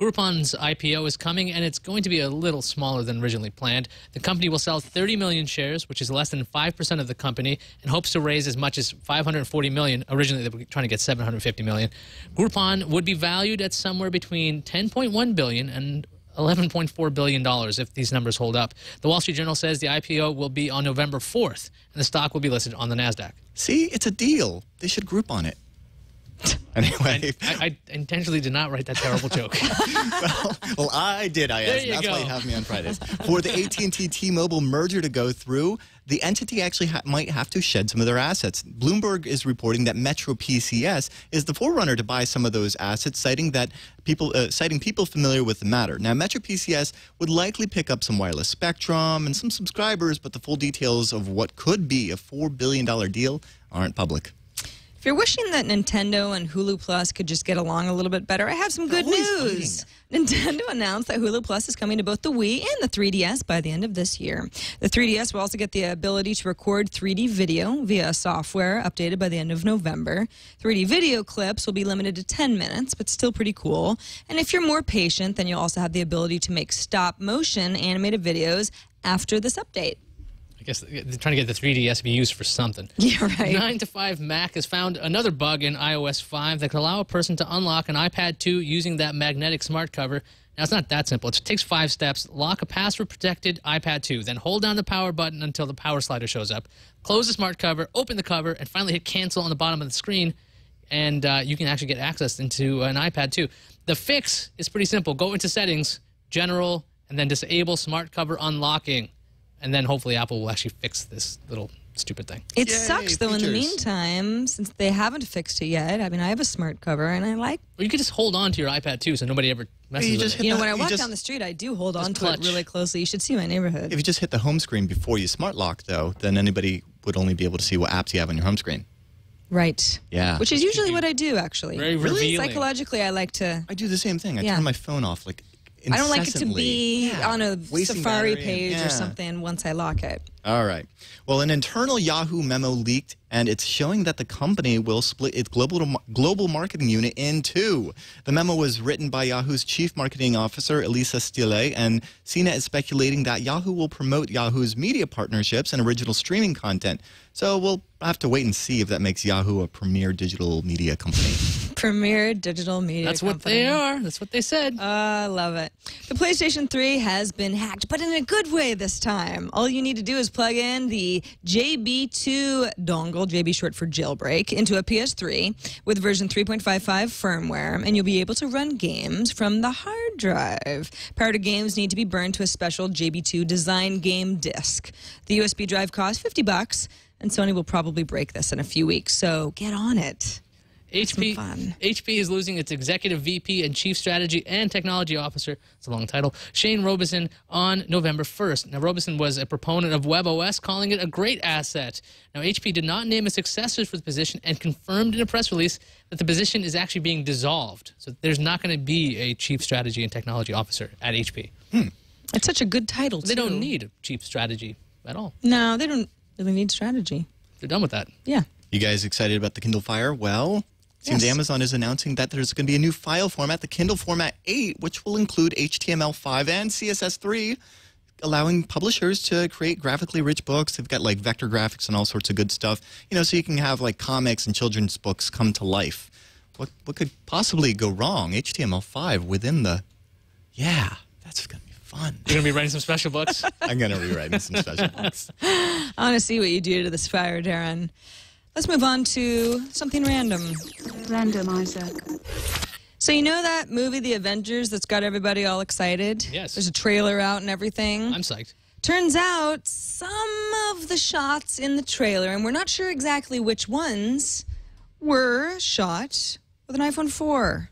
Groupon's IPO is coming, and it's going to be a little smaller than originally planned. The company will sell 30 million shares, which is less than 5% of the company, and hopes to raise as much as $540 million. Originally, they were trying to get $750 million. Groupon would be valued at somewhere between $10.1 billion and $11.4 billion if these numbers hold up. The Wall Street Journal says the IPO will be on November 4th, and the stock will be listed on the NASDAQ. See, it's a deal. They should Groupon it. Anyway, I intentionally did not write that terrible joke. well, I did, Iyaz. That's why you have me on Fridays. For the AT&T T-Mobile merger to go through, the entity actually might have to shed some of their assets. Bloomberg is reporting that Metro PCS is the forerunner to buy some of those assets, citing people familiar with the matter. Now, Metro PCS would likely pick up some wireless spectrum and some subscribers, but the full details of what could be a $4 billion deal aren't public. If you're wishing that Nintendo and Hulu Plus could just get along a little bit better, I have some good news. Nintendo announced that Hulu Plus is coming to both the Wii and the 3DS by the end of this year. The 3DS will also get the ability to record 3D video via software updated by the end of November. 3D video clips will be limited to 10 minutes, but still pretty cool. And if you're more patient, then you'll also have the ability to make stop-motion animated videos after this update. I guess they're trying to get the 3DS to be used for something. Yeah, right. 9to5Mac has found another bug in iOS 5 that can allow a person to unlock an iPad 2 using that magnetic smart cover. Now, it's not that simple. It takes 5 steps. Lock a password-protected iPad 2. Then hold down the power button until the power slider shows up. Close the smart cover, open the cover, and finally hit cancel on the bottom of the screen. And you can actually get access into an iPad 2. The fix is pretty simple. Go into Settings, General, and then disable smart cover unlocking. And then hopefully Apple will actually fix this little stupid thing. It sucks, though, in the meantime, since they haven't fixed it yet. I mean, I have a smart cover, and I like... Or you could just hold on to your iPad, too, so nobody ever messes with it. You know, when I walk down the street, I do hold on to it really closely. You should see my neighborhood. If you just hit the home screen before you smart lock, though, then anybody would only be able to see what apps you have on your home screen. Right. Yeah. Which is usually what I do, actually. Very revealing. Psychologically, I like to... I do the same thing. I turn my phone off, like, incessantly. I don't like it to be on a Wasting Safari battery page or something once I lock it. All right. Well, an internal Yahoo memo leaked, and it's showing that the company will split its global marketing unit in two. The memo was written by Yahoo's chief marketing officer, Elisa Stille, and CNET is speculating that Yahoo will promote Yahoo's media partnerships and original streaming content. So we'll have to wait and see if that makes Yahoo a premier digital media company. Premier digital media That's company. what they are. That's what they said. I love it. The PlayStation 3 has been hacked, but in a good way this time. All you need to do is plug in the JB2 dongle, JB short for jailbreak, into a PS3 with version 3.55 firmware, and you'll be able to run games from the hard drive. Pirated games need to be burned to a special JB2 design game disc. The USB drive costs $50, and Sony will probably break this in a few weeks, so get on it. HP is losing its executive VP and chief strategy and technology officer, it's a long title, Shane Robison, on November 1st. Now, Robison was a proponent of WebOS, calling it a great asset. Now, HP did not name a successor for the position and confirmed in a press release that the position is actually being dissolved. So there's not going to be a chief strategy and technology officer at HP. It's such a good title, too. They don't need a chief strategy at all. No, they don't really need strategy. They're done with that. Yeah. You guys excited about the Kindle Fire? Well, Seems Yes. Amazon is announcing that there's going to be a new file format, the Kindle Format 8, which will include HTML5 and CSS3, allowing publishers to create graphically rich books. They've got like vector graphics and all sorts of good stuff, so you can have like comics and children's books come to life. What could possibly go wrong? HTML5 within the... Yeah, that's going to be fun. You're going to be writing some special books? I'm going to be writing some special books. I want to see what you do to this fire, Darren. Let's move on to something random. Randomizer. So you know that movie, The Avengers, that's got everybody all excited? Yes. There's a trailer out and everything. I'm psyched. Turns out some of the shots in the trailer, and we're not sure exactly which ones, were shot with an iPhone 4.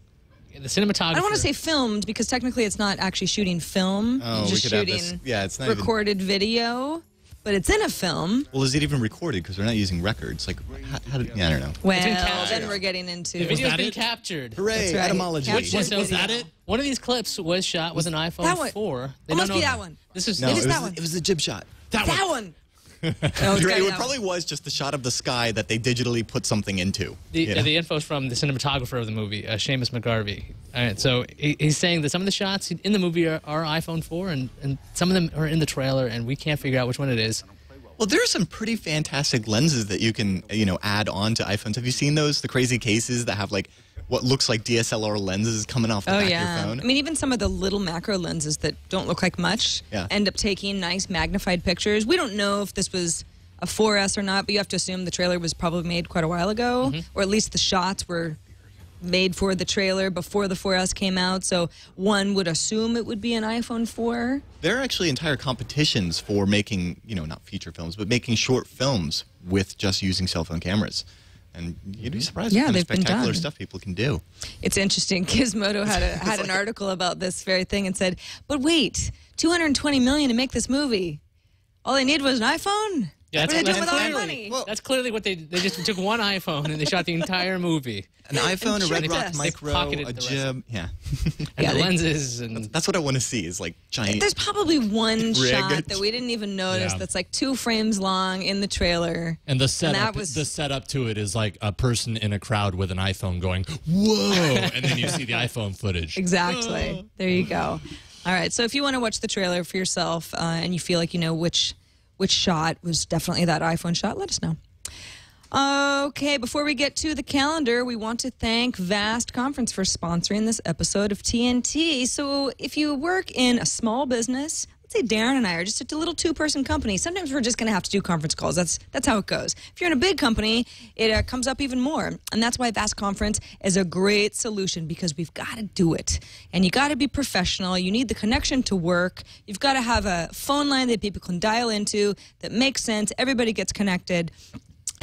The cinematographer. I don't want to say filmed because technically it's not actually shooting film. Oh, it's just we could have shooting this. Yeah, it's not even... recorded video, but it's in a film. Well, is it even recorded? Because they're not using records. Like, how did... Yeah, I don't know. Well, captured. then we're getting into... The video's that been it? captured. Hooray, That's right. etymology. Captured So Was that it? One of these clips was shot with an iPhone That one. 4. They It must don't be know that one. This is No, It is it that was, one. it was the jib shot. That one. Oh, it's You're gotta right, be it that probably one. was just the shot of the sky that they digitally put something into. the info's from the cinematographer of the movie, Seamus McGarvey. All right, so he's saying that some of the shots in the movie are iPhone 4, and some of them are in the trailer, and we can't figure out which one it is. Well, there are some pretty fantastic lenses that you can, add on to iPhones. Have you seen those? The crazy cases that have, like, what looks like DSLR lenses coming off the back of your phone? I mean, even some of the little macro lenses that don't look like much end up taking nice magnified pictures. We don't know if this was a 4S or not, but you have to assume the trailer was probably made quite a while ago, or at least the shots were made for the trailer before the 4S came out, so one would assume it would be an iPhone 4. There are actually entire competitions for making, not feature films, but making short films with just using cell phone cameras. And you'd be surprised what kind of they've been spectacular done. stuff people can do. It's interesting. Gizmodo had an article about this very thing and said, but wait, $220 million to make this movie. All they needed was an iPhone? Yeah, what are they doing with all that clearly- money? Well, That's clearly what they just took one iPhone and they shot the entire movie. an iPhone, a Red tricked Rock us. Micro, Pocketed a the rest. jib. Yeah. And Yeah, the they- lenses and That's what I want to see is like giant. There's probably one Rig. shot that we didn't even notice Yeah. that's like 2 frames long in the trailer. And the setup, was- the setup to it is like a person in a crowd with an iPhone going, "Whoa!" and then you see the iPhone footage. Exactly. There you go. All right. So if you want to watch the trailer for yourself and you feel like you know which shot was definitely that iPhone shot, let us know. Okay, before we get to the calendar, we want to thank Vast Conference for sponsoring this episode of TNT. So if you work in a small business, let's say Darren and I are just a little 2-person company. Sometimes we're just going to have to do conference calls. That's how it goes. If you're in a big company, it comes up even more. And that's why Vast Conference is a great solution, because we've got to do it. And you got to be professional. You need the connection to work. You've got to have a phone line that people can dial into that makes sense. Everybody gets connected.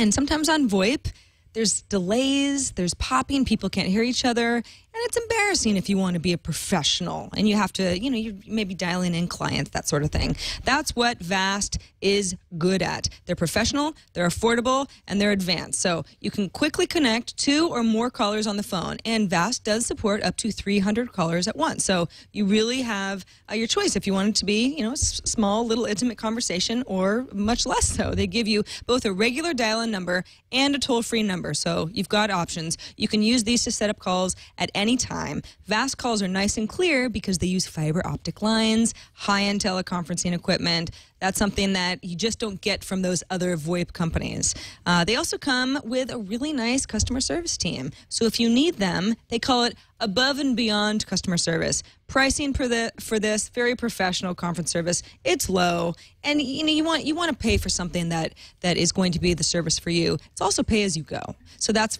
And sometimes on VoIP, there's delays, there's popping, people can't hear each other, and it's embarrassing if you want to be a professional and you have to, you're maybe dialing in clients, that sort of thing. That's what Vast is good at. They're professional, they're affordable, and they're advanced. So you can quickly connect 2 or more callers on the phone, and Vast does support up to 300 callers at once. So you really have your choice if you want it to be, a small, little intimate conversation or much less so. They give you both a regular dial-in number and a toll-free number. So you've got options. You can use these to set up calls at any time. Vast calls are nice and clear because they use fiber optic lines, high-end teleconferencing equipment. That's something that you just don't get from those other VoIP companies. They also come with a really nice customer service team. So if you need them, they call it above and beyond customer service. Pricing for this very professional conference service, it's low, and you want to pay for something that is going to be the service for you. It's also pay as you go. So that's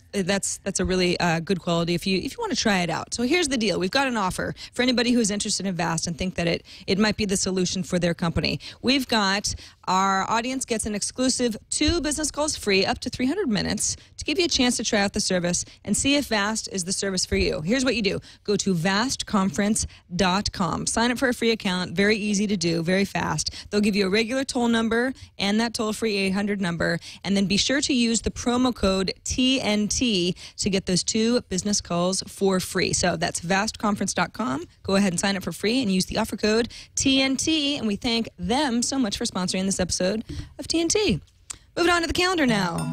a really good quality if you want to try it out. So here's the deal: we've got an offer for anybody who's interested in Vast and think that it might be the solution for their company. We've got our audience gets an exclusive 2 business calls free up to 300 minutes to give you a chance to try out the service and see if Vast is the service for you. Here's what you do. Go to vastconference.com. Sign up for a free account. Very easy to do, very fast. They'll give you a regular toll number and that toll-free 800 number, and then be sure to use the promo code TNT to get those 2 business calls for free. So that's vastconference.com. Go ahead and sign up for free and use the offer code TNT, and we thank them so much for sponsoring this episode of TNT. Moving on to the calendar now.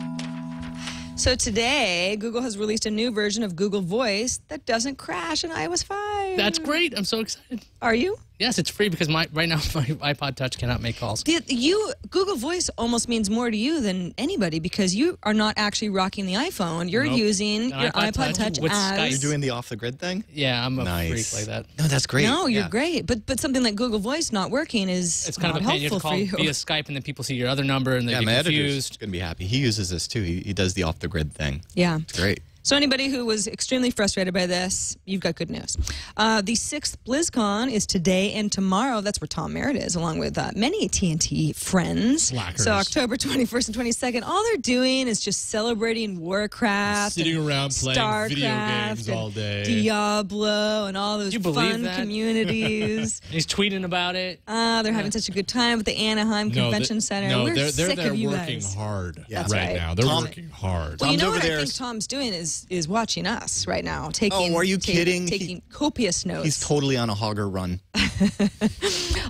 So today, Google has released a new version of Google Voice that doesn't crash in iOS 5. That's great. I'm so excited. Are you? Yes, it's free because right now my iPod Touch cannot make calls. Google Voice almost means more to you than anybody because you are not actually rocking the iPhone. You're using your iPod Touch with as... Skype. You're doing the off-the-grid thing? Yeah, I'm a Nice. freak like that. No, that's great. No, you're great. But something like Google Voice not working is It's kind not of a pain. You have helpful to for call you. via Skype, and then people see your other number, and they Yeah, get my editor's confused. going to be happy. He uses this too. He does the off-the-grid thing. Yeah. It's great. So anybody who was extremely frustrated by this, you've got good news. The 6th BlizzCon is today and tomorrow. That's where Tom Merritt is, along with many TNT friends. Slackers. So October 21st and 22nd, all they're doing is just celebrating Warcraft. Sitting and around playing Starcraft video games and all day. Diablo and all those You believe fun that? communities. He's tweeting about it. They're having such a good time at the Anaheim Convention Center. No, We're they're sick there of you working guys. hard That's right right. now. They're Tom- working hard. Well, you Tom's know over what I there. think Tom's doing is watching us right now. Taking, are you kidding? Taking copious notes. He's totally on a hogger run.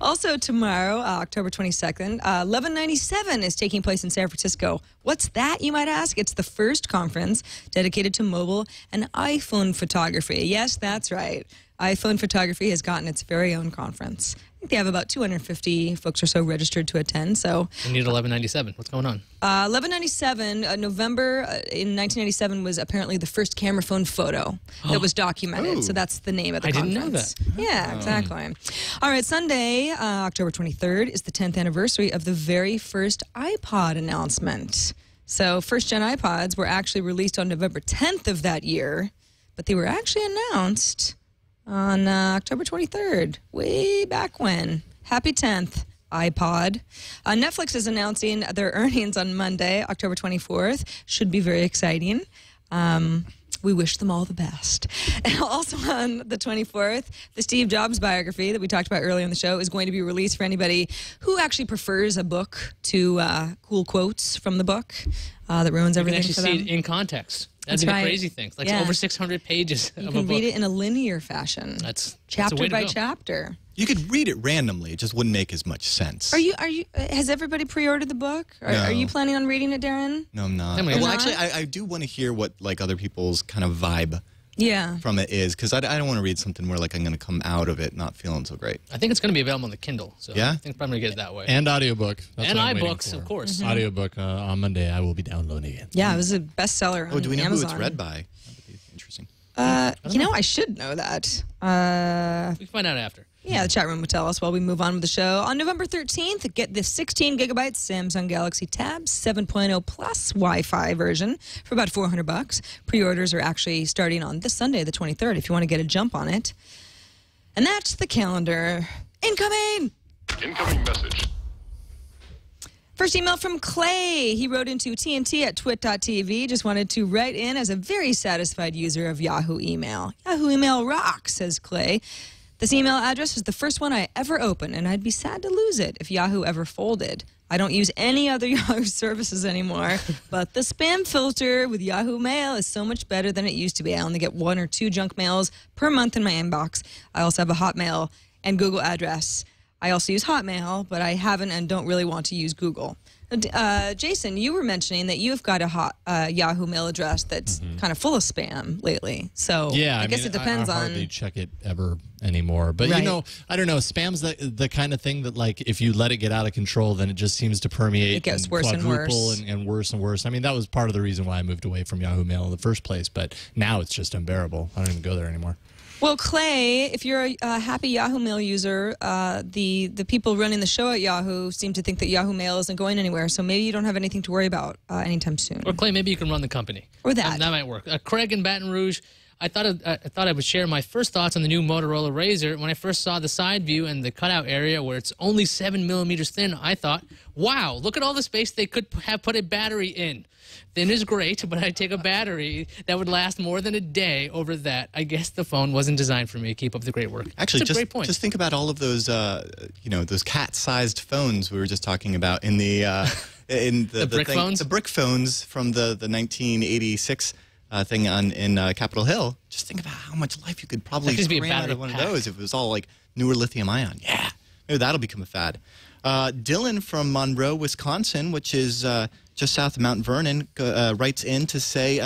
Also tomorrow, October 22nd, 1197 is taking place in San Francisco. What's that, you might ask? It's the first conference dedicated to mobile and iPhone photography. Yes, that's right. iPhone photography has gotten its very own conference. I think they have about 250 folks or so registered to attend. So We need 1197. What's going on? 1197, November in 1997 was apparently the first camera phone photo that was documented. So that's the name of the I didn't conference. know that. Yeah, exactly. All right, Sunday, October 23rd is the 10th anniversary of the very first iPod announcement. So first-gen iPods were actually released on November 10th of that year, but they were actually announced on October 23rd, way back when. Happy 10th. iPod. Netflix is announcing their earnings on Monday, October 24th. Should be very exciting. We wish them all the best. And also on the 24th, the Steve Jobs biography that we talked about earlier in the show is going to be released for anybody who actually prefers a book to cool quotes from the book that ruins You can everything actually for see them. it in context. That'd That's be the right. crazy thing. Like Yeah. over 600 pages You of a can book. read it in a linear fashion. That's a chapter way to by go. chapter. You could read it randomly. It just wouldn't make as much sense. Are you? Has everybody pre-ordered the book? Are you planning on reading it, Darren? No, I'm not. I'm Well, not. actually, I do want to hear what like other people's kind of vibe Yeah. from it is, because I don't want to read something where like I'm going to come out of it not feeling so great. I think it's going to be available on the Kindle. So Yeah? I think I'm going to get it that way. And audiobook. That's And what I'm waiting iBooks, for. of course. Mm-hmm. Audiobook on Monday. I will be downloading it. Yeah, it was a bestseller on Oh, do we know Amazon. who it's read by? That would be interesting. I should know that. We can find out after. Yeah, the chat room will tell us while we move on with the show. On November 13th, get the 16 gigabyte Samsung Galaxy Tab 7.0 Plus Wi-Fi version for about $400. Pre-orders are actually starting on this Sunday, the 23rd, if you want to get a jump on it. And that's the calendar. Incoming! Incoming message. First email from Clay. He wrote into TNT at twit.tv. Just wanted to write in as a very satisfied user of Yahoo email. Yahoo email rocks, says Clay. This email address was the first one I ever opened, and I'd be sad to lose it if Yahoo ever folded. I don't use any other Yahoo services anymore, but the spam filter with Yahoo Mail is so much better than it used to be. I only get 1 or 2 junk mails per month in my inbox. I also have a Hotmail and Google address. I also use Hotmail, but I haven't and don't really want to use Google. Jason, you were mentioning that you've got a Yahoo Mail address that's kind of full of spam lately. So Yeah, I guess mean, it depends I on. hardly check it ever anymore. But Right. you know, I don't know. Spam's the kind of thing that like if you let it get out of control, then it just seems to permeate. It gets and worse and quadruple worse. and worse and worse. I mean, that was part of the reason why I moved away from Yahoo Mail in the first place. But now it's just unbearable. I don't even go there anymore. Well, Clay, if you're a happy Yahoo Mail user, the people running the show at Yahoo seem to think that Yahoo Mail isn't going anywhere, so maybe you don't have anything to worry about anytime soon. Or Clay, maybe you can run the company. Or that. That might work. Craig in Baton Rouge. I thought I would share my first thoughts on the new Motorola Razr. When I first saw the side view and the cutout area where it's only 7 millimeters thin, I thought, wow, look at all the space they could have put a battery in. Thin is great, but I'd take a battery that would last more than a day over that. I guess the phone wasn't designed for me. Keep up the great work. Actually, it's a great point. just think about all of those, those cat-sized phones we were just talking about in the The brick phones? the brick phones from the 1986 thing in Capitol Hill. Just think about how much life you could probably That could just be a cram out battery of one pack. of those if it was all like newer lithium ion. Yeah, maybe that'll become a fad. Dylan from Monroe, Wisconsin, which is just south of Mount Vernon, writes in to say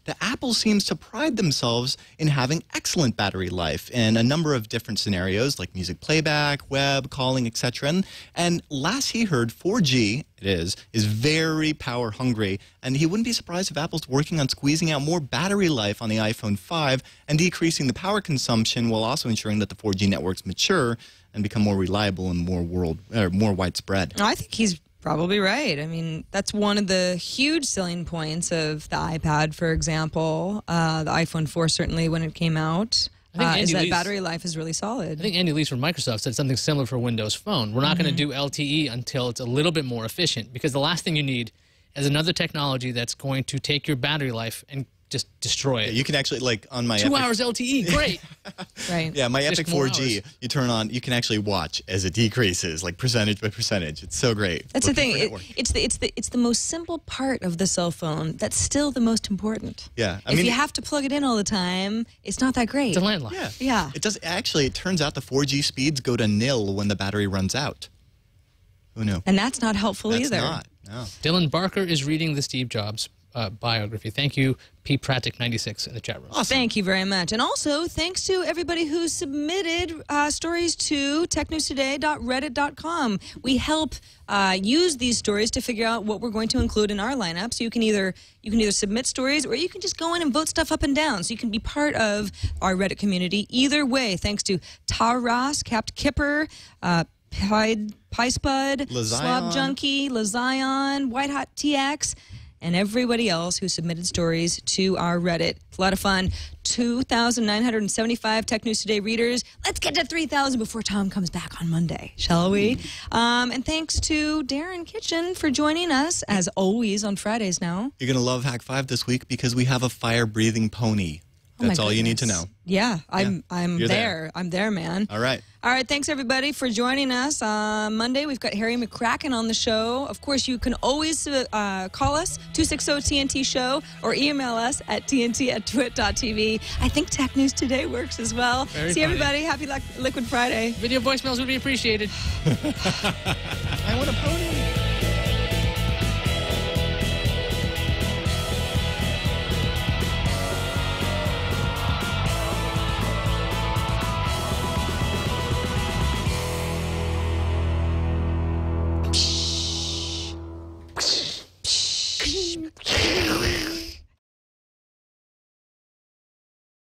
that Apple seems to pride themselves in having excellent battery life in a number of different scenarios, like music playback, web, calling, etc. And last he heard, 4G, is very power hungry, and he wouldn't be surprised if Apple's working on squeezing out more battery life on the iPhone 5 and decreasing the power consumption while also ensuring that the 4G networks mature and become more reliable and more widespread. I think he's probably right. I mean, that's one of the huge selling points of the iPad, for example. The iPhone 4, certainly, when it came out, is that battery life is really solid. I think Andy Lees from Microsoft said something similar for Windows Phone. We're not going to do LTE until it's a little bit more efficient, because the last thing you need is another technology that's going to take your battery life and just destroy it. You can actually, like, on my 2 hours LTE, great. Right. Yeah, my Just Epic more 4G, hours. you turn on, you can actually watch as it decreases, like percentage by percentage. It's so great. That's the thing. Looking for network. It's the most simple part of the cell phone that's still the most important. Yeah, I If mean, you have to plug it in all the time, it's not that great. It's a landline. Yeah. Yeah. It does actually. It turns out the 4G speeds go to nil when the battery runs out. Who knew? And that's not helpful That's either. not. No. Dylan Barker is reading the Steve Jobs biography. Thank you, P. Pratic96 in the chat room. Thank you very much. And also, thanks to everybody who submitted stories to technewstoday.reddit.com. We help use these stories to figure out what we're going to include in our lineup. So you can either submit stories, or you can just go in and vote stuff up and down. So you can be part of our Reddit community. Either way, thanks to Taras, Capt Kipper, Pie Spud, Slob Junkie, Lazion, White Hot TX, and everybody else who submitted stories to our Reddit. It's a lot of fun. 2,975 Tech News Today readers. Let's get to 3,000 before Tom comes back on Monday, shall we? And thanks to Darren Kitchen for joining us, as always, on Fridays now. You're gonna love Hack 5 this week because we have a fire-breathing pony. That's all you need to know. Yeah, I'm You're there. I'm there, man. All right. All right, thanks everybody for joining us. Monday, we've got Harry McCracken on the show. Of course, you can always call us, 260-TNT-SHOW, or email us at tnt@twit.tv. I think Tech News Today works as well. Very See funny. everybody. Happy Liquid Friday. Video voicemails would be appreciated. I want a pony.